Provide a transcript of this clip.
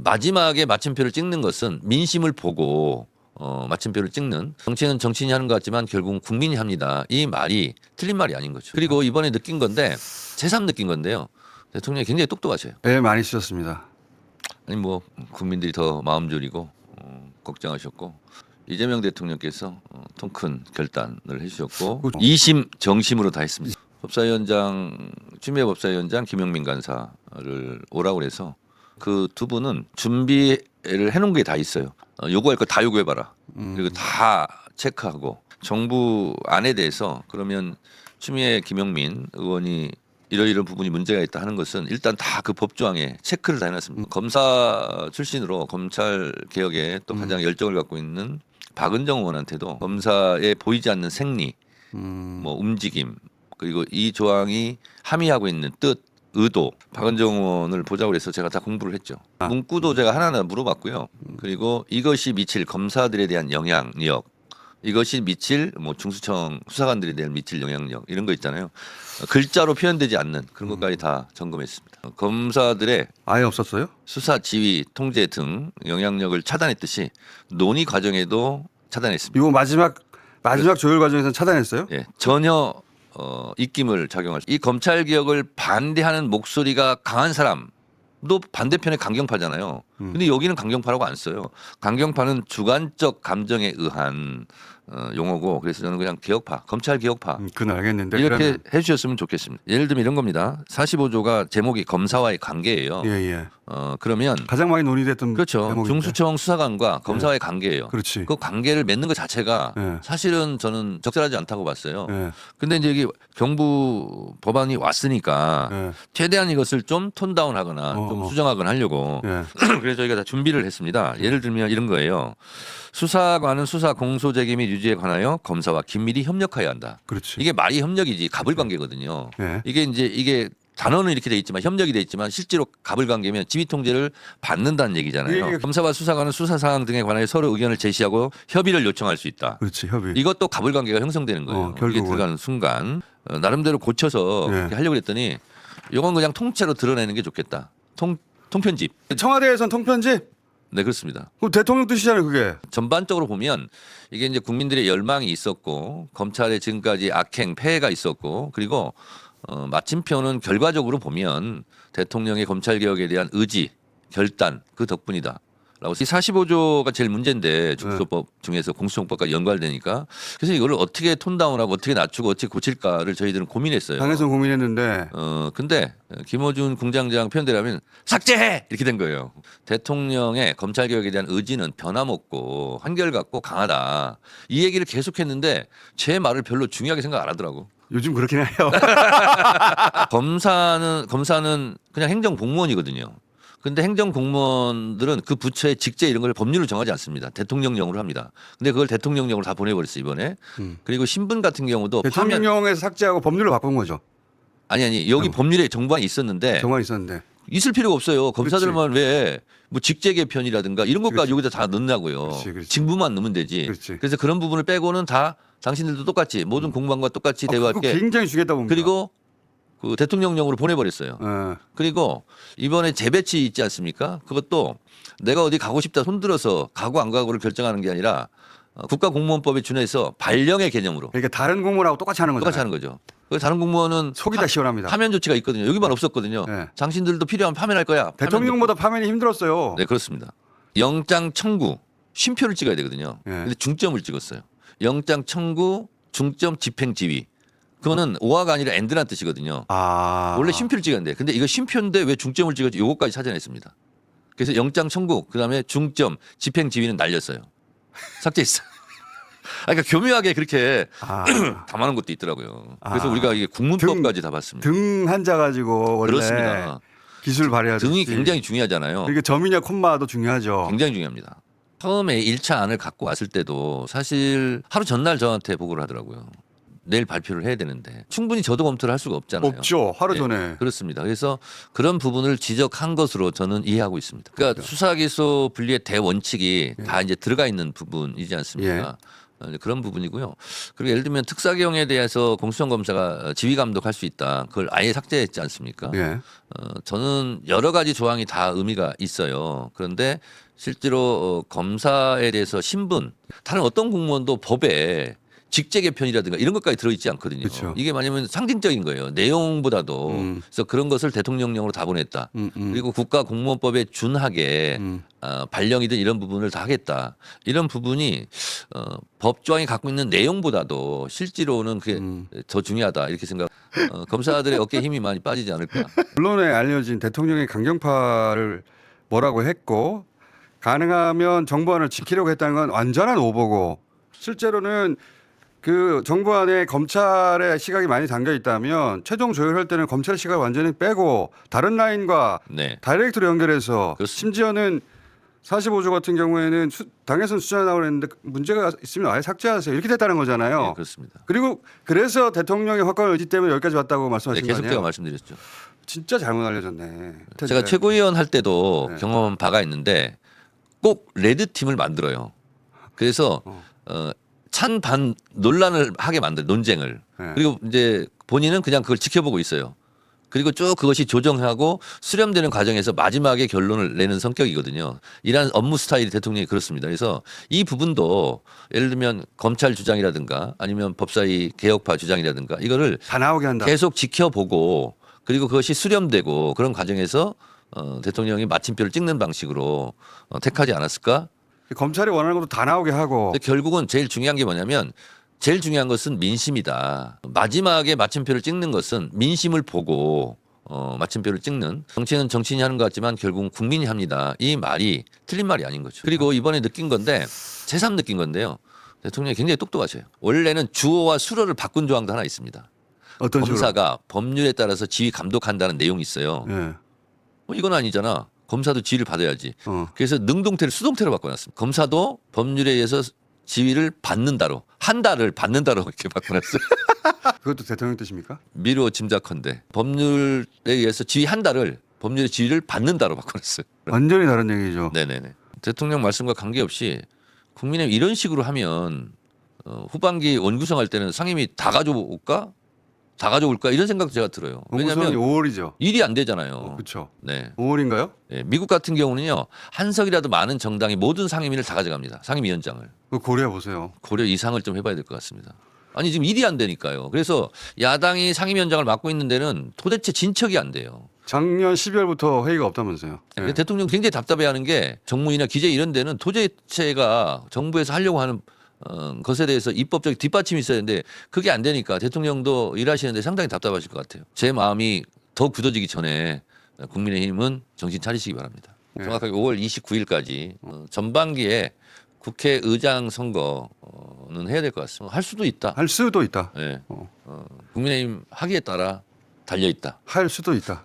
마지막에 마침표를 찍는 것은 민심을 보고 마침표를 찍는, 정치는 정치인이 하는 것 같지만 결국은 국민이 합니다. 이 말이 틀린 말이 아닌 거죠. 그리고 이번에 느낀 건데 새삼 느낀 건데요. 대통령이 굉장히 똑똑하셔요. 네, 많이 쓰셨습니다. 아니 뭐 국민들이 더 마음 졸이고 걱정하셨고 이재명 대통령께서 통 큰 결단을 해주셨고 그렇죠. 2심 정심으로 다 했습니다. 법사위원장 추미애 법사위원장 김용민 간사를 오라고 해서 그 두 분은 준비를 해놓은 게 다 있어요. 요구할 거 다 요구해봐라. 그리고 다 체크하고 정부 안에 대해서 그러면 추미애 김용민 의원이 이러이러한 부분이 문제가 있다 하는 것은 일단 다 그 법조항에 체크를 다 해놨습니다. 검사 출신으로 검찰 개혁에 또 가장 열정을 갖고 있는 박은정 의원한테도 검사에 보이지 않는 생리, 뭐 움직임, 그리고 이 조항이 함의하고 있는 뜻, 의도, 박은정 의원을 보자고 해서 제가 다 공부를 했죠. 문구도 제가 하나하나 물어봤고요. 그리고 이것이 미칠 검사들에 대한 영향력, 이것이 미칠 뭐 중수청 수사관들에 대한 미칠 영향력 이런 거 있잖아요. 글자로 표현되지 않는 그런 것까지 다 점검했습니다. 검사들의 아예 없었어요? 수사 지휘, 통제 등 영향력을 차단했듯이 논의 과정에도 차단했습니다. 이거 마지막 조율 과정에서 차단했어요? 예, 전혀 입김을 작용할 이 검찰 개혁을 반대하는 목소리가 강한 사람도 반대편에 강경파잖아요. 근데 여기는 강경파라고 안 써요. 강경파는 주관적 감정에 의한 용어고 그래서 저는 그냥 개혁파, 검찰 개혁파 그건 알겠는데 이렇게 그러면. 해주셨으면 좋겠습니다. 예를 들면 이런 겁니다. 45조가 제목이 검사와의 관계예요. 예. 그러면 가장 많이 논의됐던 그렇죠. 대목인데. 중수청 수사관과 검사와의 관계예요. 그렇지. 그 관계를 맺는 것 자체가 예. 사실은 저는 적절하지 않다고 봤어요. 예. 근데 이제 여기 경부 법안이 왔으니까 예. 최대한 이것을 좀 톤다운하거나 좀 수정하거나 하려고 예. 그래서 저희가 다 준비를 했습니다. 예를 들면 이런 거예요. 수사관은 수사 공소 제기 및 유지에 관하여 검사와 긴밀히 협력해야 한다. 그렇지. 이게 말이 협력이지 가불관계거든요. 예. 이게 단어는 이렇게 돼 있지만 협력이 돼 있지만 실제로 가불관계면 지휘 통제를 받는다는 얘기잖아요. 이게- 검사와 수사관은 수사 사항 등에 관하여 서로 의견을 제시하고 협의를 요청할 수 있다. 그렇지. 협의. 이것도 가불관계가 형성되는 거예요. 이게 결국은. 들어가는 순간 나름대로 고쳐서 네. 그렇게 하려고 했더니 이건 그냥 통째로 드러내는 게 좋겠다. 통편집. 청와대에선 통편집? 네 그렇습니다. 그럼 대통령 뜻이잖아요, 그게. 전반적으로 보면 이게 이제 국민들의 열망이 있었고 검찰의 지금까지 악행 폐해가 있었고 그리고 마침표는 결과적으로 보면 대통령의 검찰 개혁에 대한 의지 결단 그 덕분이다. 라고 이 45조가 제일 문제인데 중수법 중에서 공수처법과 연관되니까 그래서 이거를 어떻게 톤다운하고 어떻게 낮추고 어떻게 고칠까를 저희들은 고민했어요. 당에서 고민했는데 근데 김어준 공장장 표현대로하면 삭제해 이렇게 된 거예요. 대통령의 검찰 개혁에 대한 의지는 변함없고 한결같고 강하다. 이 얘기를 계속했는데 제 말을 별로 중요하게 생각 안 하더라고. 요즘 그렇긴 해요. 검사는 그냥 행정 공무원이거든요. 근데 행정 공무원들은 그 부처의 직제 이런 걸 법률을 정하지 않습니다. 대통령령으로 합니다. 근데 그걸 대통령령으로 다 보내버렸어요 이번에. 그리고 신분 같은 경우도 대통령령에서 삭제하고 법률로 바꾼 거죠. 아니 여기 법률에 정부안이 있었는데 정황 있었는데. 있을 필요가 없어요. 검사들만 왜 뭐 직제 개편이라든가 이런 것까지 여기다 다 넣냐고요. 그렇지. 직무만 넣으면 되지. 그렇지. 그래서 그런 부분을 빼고는 다 당신들도 똑같이 모든 공무원과 똑같이 그거 대우할게. 굉장히 주겠다 봅니다. 그리고 그 대통령령으로 보내버렸어요. 예. 그리고 이번에 재배치 있지 않습니까? 그것도 내가 어디 가고 싶다 손들어서 가고 안 가고를 결정하는 게 아니라 국가공무원법에 준해서 발령의 개념으로 그러니까 다른 공무원하고 똑같이 하는 거잖아요. 똑같이 하는 거죠. 그래서 다른 공무원은 속이 다 시원합니다. 파면 조치가 있거든요. 여기만 없었거든요. 네. 당신들도 필요하면 파면할 거야. 대통령보다 파면이 힘들었어요. 네 그렇습니다. 영장 청구 쉼표를 찍어야 되거든요. 네. 근데 중점을 찍었어요. 영장 청구 중점 집행 지휘. 그거는 오화가 아니라 엔드란 뜻이거든요. 원래 쉼표를 찍었는데 근데 이거 쉼표인데 왜 중점을 찍었지? 요거까지 찾아냈습니다. 그래서 영장 청구 그다음에 중점 집행 지휘는 날렸어요. 삭제했어요. 그러니까 교묘하게 그렇게 담아놓은 것도 있더라고요. 그래서 우리가 이게 국문법까지 다 봤습니다. 등 한자 가지고 원래 그렇습니다. 기술 발휘해야 등이 굉장히 중요하잖아요. 이게 점이냐 콤마도 중요하죠. 굉장히 중요합니다. 처음에 1차 안을 갖고 왔을 때도 사실 하루 전날 저한테 보고를 하더라고요. 내일 발표를 해야 되는데 충분히 저도 검토를 할 수가 없잖아요. 없죠. 하루 예, 전에. 그렇습니다. 그래서 그런 부분을 지적한 것으로 저는 이해하고 있습니다. 그러니까 수사기소 분리의 대원칙이 다 이제 들어가 있는 부분이지 않습니까? 그런 부분이고요. 그리고 예를 들면 특사경에 대해서 공수처검사가 지휘 감독할 수 있다. 그걸 아예 삭제했지 않습니까? 예. 저는 여러 가지 조항이 다 의미가 있어요. 그런데 실제로 검사에 대해서 신분, 다른 어떤 공무원도 법에 직제 개편이라든가 이런 것까지 들어있지 않거든요. 그렇죠. 이게 뭐냐면 상징적인 거예요. 내용보다도. 그래서 그런 것을 대통령령으로 다 보냈다. 그리고 국가공무원법에 준하게 발령이든 이런 부분을 다 하겠다. 이런 부분이 법조항이 갖고 있는 내용보다도 실제로는 그게 더 중요하다 이렇게 생각. 검사들의 어깨에 힘이 많이 빠지지 않을까. 언론에 알려진 대통령의 강경파를 뭐라고 했고 가능하면 정부안을 지키려고 했다는 건 완전한 오보고 실제로는 그 정부 안에 검찰의 시각이 많이 담겨 있다면 최종 조율할 때는 검찰 시각을 완전히 빼고 다른 라인과 네. 다이렉트로 연결해서 그렇습니다. 심지어는 45조 같은 경우에는 당에서는 숫자 나오는데 문제가 있으면 아예 삭제하세요. 이렇게 됐다는 거잖아요. 네, 그렇습니다. 그리고 그래서 대통령의 확고한 의지 때문에 여기까지 왔다고 네, 말씀하신 거 계속 아니에요? 제가 말씀드렸죠. 진짜 잘못 알려졌네. 제가 최고위원 할 때도 네. 경험한 바가 있는데 꼭 레드 팀을 만들어요. 그래서 찬반 논란을 하게 만들 논쟁을. 네. 그리고 이제 본인은 그냥 그걸 지켜보고 있어요. 그리고 쭉 그것이 조정하고 수렴되는 과정에서 마지막에 결론을 내는 성격이거든요. 이러한 업무 스타일이 대통령이 그렇습니다. 그래서 이 부분도 예를 들면 검찰 주장이라든가 아니면 법사위 개혁파 주장이라든가 이거를 다 나오게 한다. 계속 지켜보고 그리고 그것이 수렴되고 그런 과정에서 대통령이 마침표를 찍는 방식으로 택하지 않았을까? 검찰이 원하는 것도 다 나오게 하고 근데 결국은 제일 중요한 게 뭐냐면 제일 중요한 것은 민심이다. 마지막에 마침표를 찍는 것은 민심을 보고 마침표를 찍는 정치는 정치인이 하는 것 같지만 결국은 국민이 합니다. 이 말이 틀린 말이 아닌 거죠. 그리고 이번에 느낀 건데 새삼 느낀 건데요. 대통령이 굉장히 똑똑하셔요. 원래는 주어와 수어를 바꾼 조항도 하나 있습니다. 어떤 식으로? 검사가 법률에 따라서 지휘 감독한다는 내용이 있어요. 예. 이건 아니잖아. 검사도 지휘를 받아야지. 어. 그래서 능동태를 수동태로 바꿔놨습니다. 검사도 법률에 의해서 지휘를 받는다로 한 달을 받는다로 이렇게 바꿔놨어요. 그것도 대통령 뜻입니까? 미루어 짐작컨대 법률에 의해서 지휘 한 달을 법률의 지휘를 받는다로 바꿔놨어요. 완전히 다른 얘기죠. 네네네. 대통령 말씀과 관계없이 국민의힘 이런 식으로 하면 후반기 원구성할 때는 상임위 다 가져올까? 다 가져올까? 이런 생각 제가 들어요. 원구성이 왜냐하면 5월이죠. 일이 안 되잖아요. 그렇죠. 네. 5월인가요? 네. 미국 같은 경우는요 한석이라도 많은 정당이 모든 상임위를 다 가져갑니다. 상임위원장을. 그거 고려해 보세요. 고려 이상을 좀 해봐야 될 것 같습니다. 아니 지금 일이 안 되니까요. 그래서 야당이 상임위원장을 맡고 있는 데는 도대체 진척이 안 돼요. 작년 12월부터 회의가 없다면서요. 네. 대통령 굉장히 답답해하는 게 정무위나 기재 이런 데는 도제체가 정부에서 하려고 하는 것에 대해서 입법적 뒷받침이 있어야 되는데 그게 안 되니까 대통령도 일하시는데 상당히 답답하실 것 같아요. 제 마음이 더 굳어지기 전에 국민의힘은 정신 차리시기 바랍니다. 네. 정확하게 5월 29일까지 전반기에 국회의장 선거는 해야 될 것 같습니다. 할 수도 있다. 할 수도 있다. 네. 국민의힘 하기에 따라 달려 있다. 할 수도 있다.